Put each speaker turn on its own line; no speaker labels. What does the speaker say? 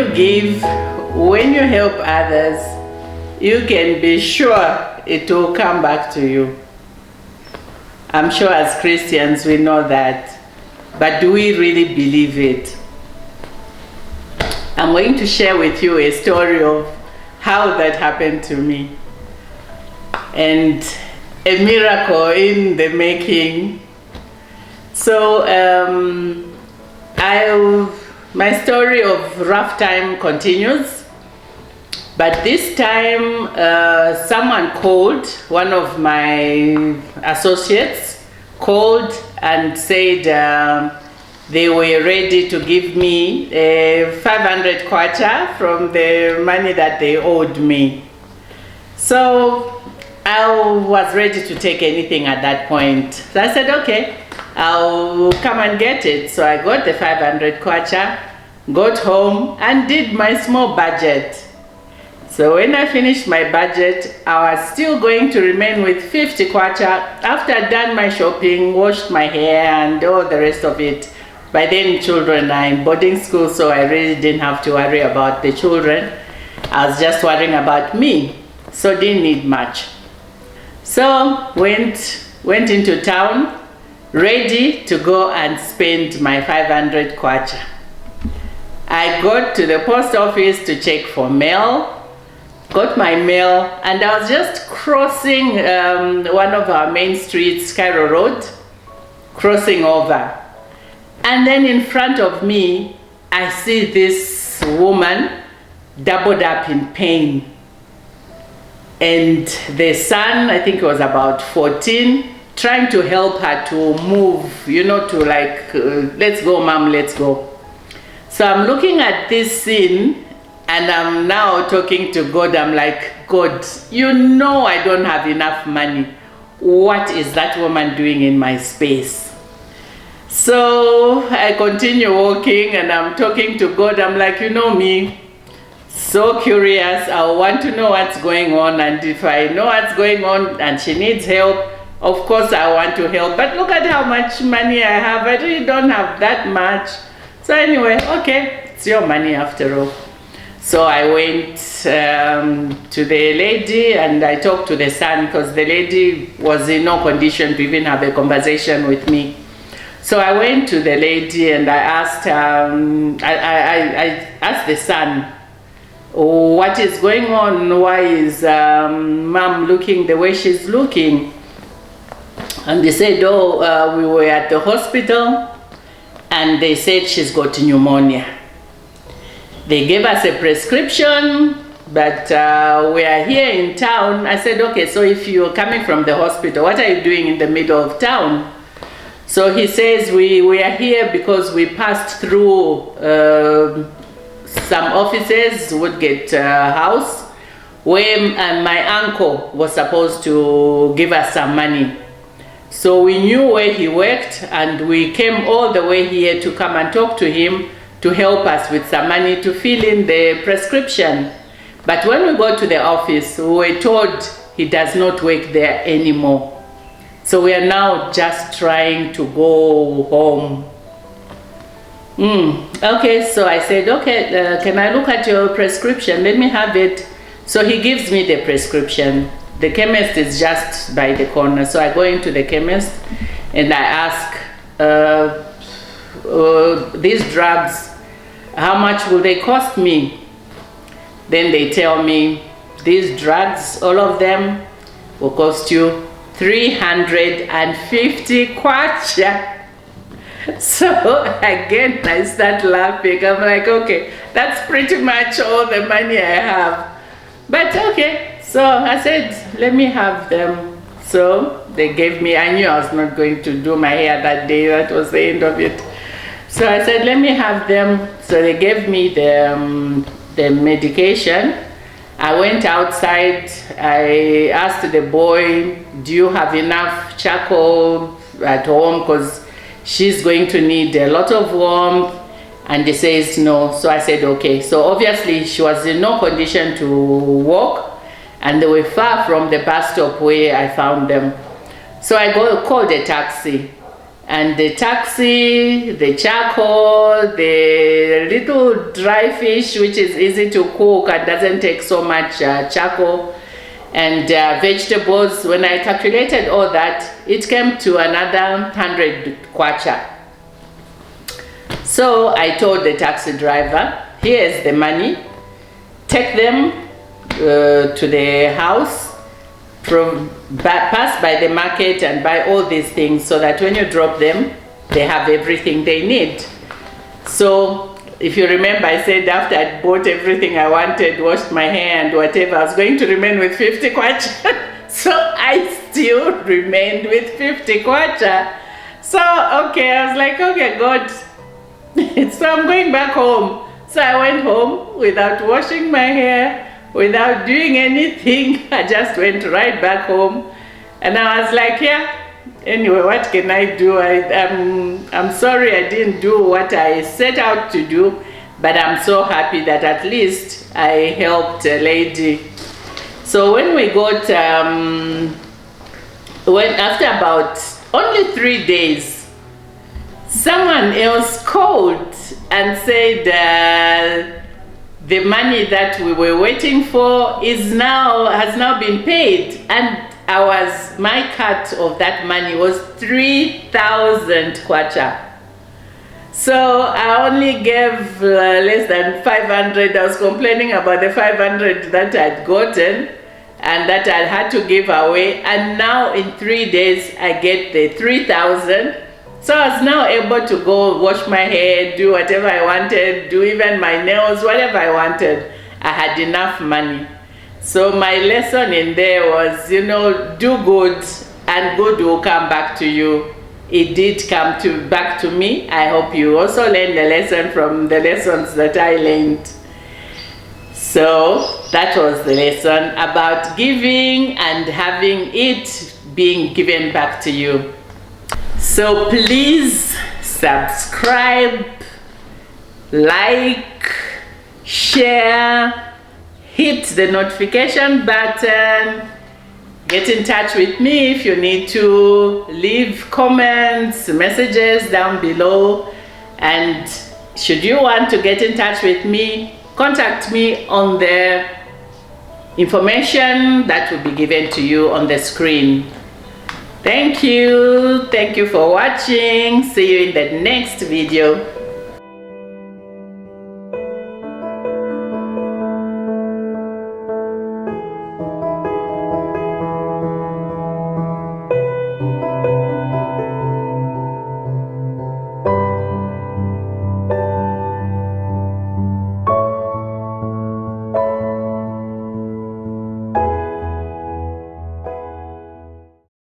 you give, when you help others, you can be sure it will come back to you. I'm sure as Christians we know that, but do we really believe it? I'm going to share with you a story of how that happened to me, and a miracle in the making. So my story of rough time continues, but this time someone called, one of my associates called and said they were ready to give me 500 kwacha from the money that they owed me. So I was ready to take anything at that point. So I said, okay, I'll come and get it. So I got the 500 kwacha, got home and did my small budget. So when I finished my budget, I was still going to remain with 50 kwacha after I'd done my shopping, washed my hair and all the rest of it. By then children are in boarding school, so I really didn't have to worry about the children. I was just worrying about me, so didn't need much. So went into town, ready to go and spend my 500 kwacha. I got to the post office to check for mail, got my mail, and I was just crossing one of our main streets, Cairo Road, crossing over. And then in front of me, I see this woman doubled up in pain. And the son, I think he was about 14, trying to help her to move, you know, to like, let's go, mom, let's go. So I'm looking at this scene and I'm now talking to God. I'm like, God, you know I don't have enough money. What is that woman doing in my space? So I continue walking and I'm talking to God. I'm like, you know me, so curious. I want to know what's going on, and if I know what's going on and she needs help, of course I want to help. But look at how much money I have. I really don't have that much. So anyway, okay, it's your money after all. So I went to the lady and I talked to the son, because the lady was in no condition to even have a conversation with me. So I went to the lady and I asked, I asked the son, oh, what is going on? Why is mom looking the way she's looking? And they said, oh, we were at the hospital and they said she's got pneumonia. They gave us a prescription, but we are here in town. I said, okay, so if you're coming from the hospital, what are you doing in the middle of town? So he says, we are here because we passed through some offices, Woodgate House, where my uncle was supposed to give us some money. So we knew where he worked and we came all the way here to come and talk to him to help us with some money to fill in the prescription. But when we got to the office, we were told he does not work there anymore. So we are now just trying to go home. Okay, so I said, okay, can I look at your prescription? Let me have it. So he gives me the prescription. The chemist is just by the corner. So I go into the chemist and I ask, these drugs, how much will they cost me? Then they tell me, these drugs, all of them, will cost you 350 kwacha. So again, I start laughing. I'm like, okay, that's pretty much all the money I have. But okay, so I said, let me have them. So they gave me, I knew I was not going to do my hair that day. That was the end of it. So I said, let me have them. So they gave me the medication. I went outside. I asked the boy, do you have enough charcoal at home? Because she's going to need a lot of warmth. And he says no. So I said, okay. So obviously she was in no condition to walk. And they were far from the bus stop where I found them. So I called a taxi. And the taxi, the charcoal, the little dry fish, which is easy to cook and doesn't take so much charcoal, and vegetables, when I calculated all that, it came to another 100 kwacha. So I told the taxi driver, here's the money, take them to the house, pass by the market and buy all these things so that when you drop them, they have everything they need. So if you remember, I said after I bought everything I wanted, washed my hair and whatever, I was going to remain with 50 kwacha. So I still remained with 50 kwacha. So okay, I was like, okay, God, so I'm going back home. So I went home without washing my hair, without doing anything. I just went right back home, and I was like, yeah, anyway, what can I do? I'm sorry I didn't do what I set out to do, but I'm so happy that at least I helped a lady. So when we got, after about only 3 days, someone else called and said the money that we were waiting for has now been paid, and my cut of that money was 3,000 kwacha. So I only gave less than 500. I was complaining about the 500 that I'd gotten and that I had to give away, and now in 3 days I get the 3,000. So I was now able to go wash my hair, do whatever I wanted, do even my nails, whatever I wanted. I had enough money. So my lesson in there was, do good and good will come back to you. It did come back to me. I hope you also learned a lesson from the lessons that I learned. So that was the lesson about giving and having it being given back to you. So please subscribe, like, share, hit the notification button, get in touch with me if you need to, leave comments, messages down below, and should you want to get in touch with me, contact me on the information that will be given to you on the screen. Thank you for watching. See you in the next video.